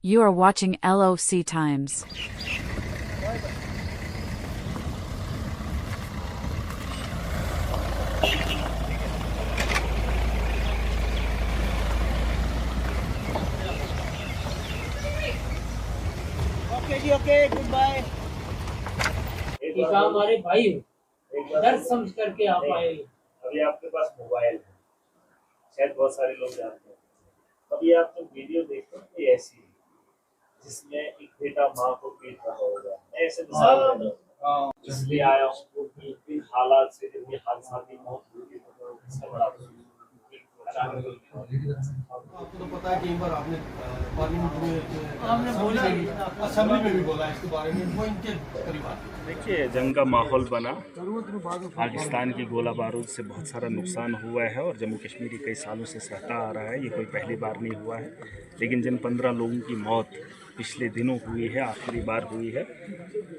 You are watching LOC Times. Okay जी, okay, good bye. एक आप हमारे भाई हो, दर्द समझ करके आप आए। अभी आपके पास मोबाइल है, शायद बहुत सारे लोग जानते हैं। अभी आप जो वीडियो देखते हैं ये ऐसी है जिसमें एक बेटा माँ को पीट रहा होगा। मैं ऐसे मिसाल दे रहा हूँ, इसलिए आया हूँ कि इन हालात से जब ये हादसा की मौत हुई तो इसका बड़ा आपको तो पता है कि एक बार आपने पार्लियामेंट में असेंबली में भी बोला इसके बारे में, वो इनके करीब आते हैं। देखिए, जंग का माहौल बना, पाकिस्तान की गोला बारूद से बहुत सारा नुकसान हुआ है और जम्मू कश्मीर कई सालों से सहता आ रहा है। ये कोई पहली बार नहीं हुआ है, लेकिन जिन 15 लोगों की मौत पिछले दिनों हुई है, आखिरी बार हुई है,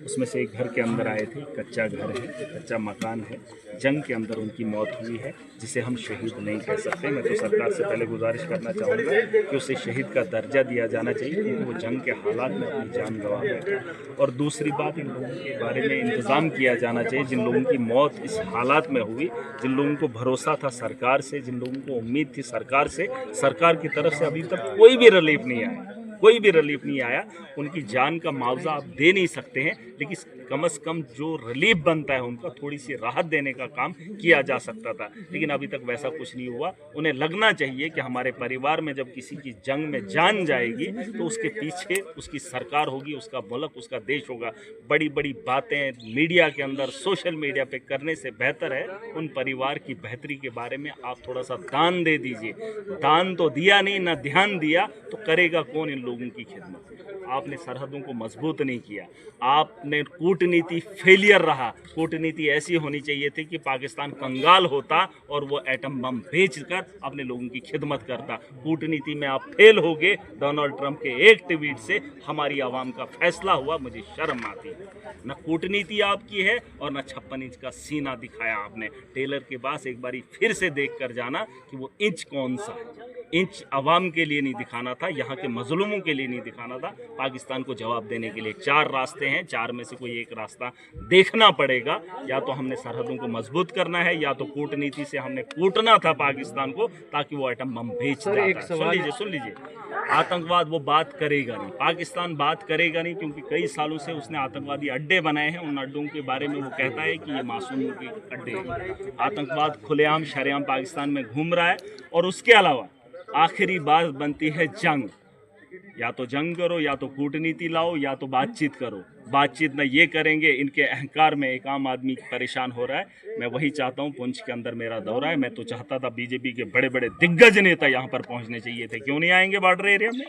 उसमें से एक घर के अंदर आए थे। कच्चा घर है, कच्चा मकान है, जंग के अंदर उनकी मौत हुई है, जिसे हम शहीद नहीं कह सकते। मैं तो सरकार से पहले गुजारिश करना चाहूँगा कि उसे शहीद का दर्जा दिया जाना चाहिए, क्योंकि वो जंग के हालात में अपनी जान गंवा बैठे। और दूसरी बात, इन लोगों के बारे में इंतज़ाम किया जाना चाहिए जिन लोगों की मौत इस हालात में हुई, जिन लोगों को भरोसा था सरकार से, जिन लोगों को उम्मीद थी सरकार से। सरकार की तरफ से अभी तक कोई भी रिलीफ नहीं आया, कोई भी रिलीफ नहीं आया। उनकी जान का मुआवजा आप दे नहीं सकते हैं, लेकिन कम से कम जो रिलीफ बनता है उनका, थोड़ी सी राहत देने का काम किया जा सकता था, लेकिन अभी तक वैसा कुछ नहीं हुआ। उन्हें लगना चाहिए कि हमारे परिवार में जब किसी की जंग में जान जाएगी तो उसके पीछे उसकी सरकार होगी, उसका मुल्क, उसका देश होगा। बड़ी बड़ी बातें मीडिया के अंदर, सोशल मीडिया पे करने से बेहतर है उन परिवार की बेहतरी के बारे में आप थोड़ा सा दान दे दीजिए। दान तो दिया नहीं, ना ध्यान दिया, तो करेगा कौन इन लोगों की खिदमत? आपने सरहदों को मजबूत नहीं किया, आपने कूटनीति फेलियर रहा। कूटनीति ऐसी होनी चाहिए थी कि पाकिस्तान कंगाल होता और वो एटम बम बेचकर अपने लोगों की खिदमत करता। कूटनीति में आप फेल हो गए। डोनाल्ड ट्रंप के एक ट्वीट से हमारी आवाम का फैसला हुआ, मुझे शर्म आती है। न कूटनीति आपकी है और न 56 इंच का सीना दिखाया आपने। टेलर के पास एक बारी फिर से देख कर जाना कि वो इंच कौन सा है। इंच अवाम के लिए नहीं दिखाना था, यहाँ के मजलूमों के लिए नहीं दिखाना था। पाकिस्तान को जवाब देने के लिए 4 रास्ते हैं, 4 में से कोई एक रास्ता देखना पड़ेगा। या तो हमने सरहदों को मजबूत करना है, या तो कूटनीति से हमने कूटना था पाकिस्तान को, ताकि वो एटम बम बेच जाता। सुन लीजिए, आतंकवाद वो बात करेगा नहीं, पाकिस्तान बात करेगा नहीं, क्योंकि कई सालों से उसने आतंकवादी अड्डे बनाए हैं। उन अड्डों के बारे में वो कहता है कि ये मासूमों के अड्डे हैं। आतंकवाद खुलेआम शरेआम पाकिस्तान में घूम रहा है। और उसके अलावा आखिरी बात बनती है जंग। या तो जंग करो, या तो कूटनीति लाओ, या तो बातचीत करो। बातचीत न ये करेंगे, इनके अहंकार में एक आम आदमी परेशान हो रहा है। मैं वही चाहता हूँ, पुंछ के अंदर मेरा दौरा है, मैं तो चाहता था बीजेपी के बड़े बड़े दिग्गज नेता यहाँ पर पहुँचने चाहिए थे। क्यों नहीं आएंगे बॉर्डर एरिया में?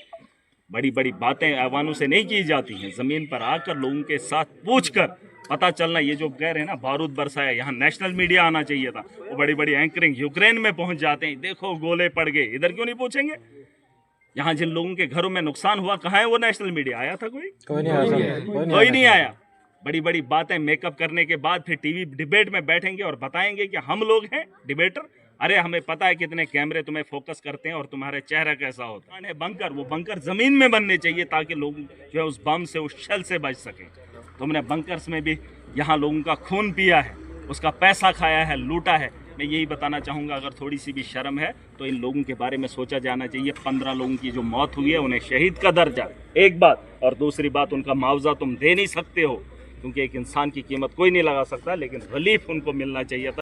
बड़ी बड़ी बातें ऐवानों से नहीं की जाती हैं, ज़मीन पर आकर लोगों के साथ पूछकर पता चलना। ये जो कह रहे हैं ना बारूद बरसाया, यहाँ नेशनल मीडिया आना चाहिए था। वो बड़ी बड़ी एंकरिंग यूक्रेन में पहुंच जाते हैं, देखो गोले पड़ गए, इधर क्यों नहीं पूछेंगे? यहाँ जिन लोगों के घरों में नुकसान हुआ, कहाँ है वो नेशनल मीडिया? आया था कोई नहीं आया। बड़ी बड़ी बातें मेकअप करने के बाद फिर टीवी डिबेट में बैठेंगे और बताएंगे कि हम लोग हैं डिबेटर। अरे हमें पता है कितने कैमरे तुम्हें फोकस करते हैं और तुम्हारा चेहरा कैसा होता है। बंकर, वो बंकर जमीन में बनने चाहिए ताकि लोग जो है उस बम से, उस शल से बच सकें। तुमने बंकर्स में भी यहाँ लोगों का खून पिया है, उसका पैसा खाया है, लूटा है। मैं यही बताना चाहूँगा, अगर थोड़ी सी भी शर्म है तो इन लोगों के बारे में सोचा जाना चाहिए। 15 लोगों की जो मौत हुई है, उन्हें शहीद का दर्जा, एक बात। और दूसरी बात, उनका मुआवजा तुम दे नहीं सकते हो, क्योंकि एक इंसान की कीमत कोई नहीं लगा सकता, लेकिन रिलीफ उनको मिलना चाहिए था।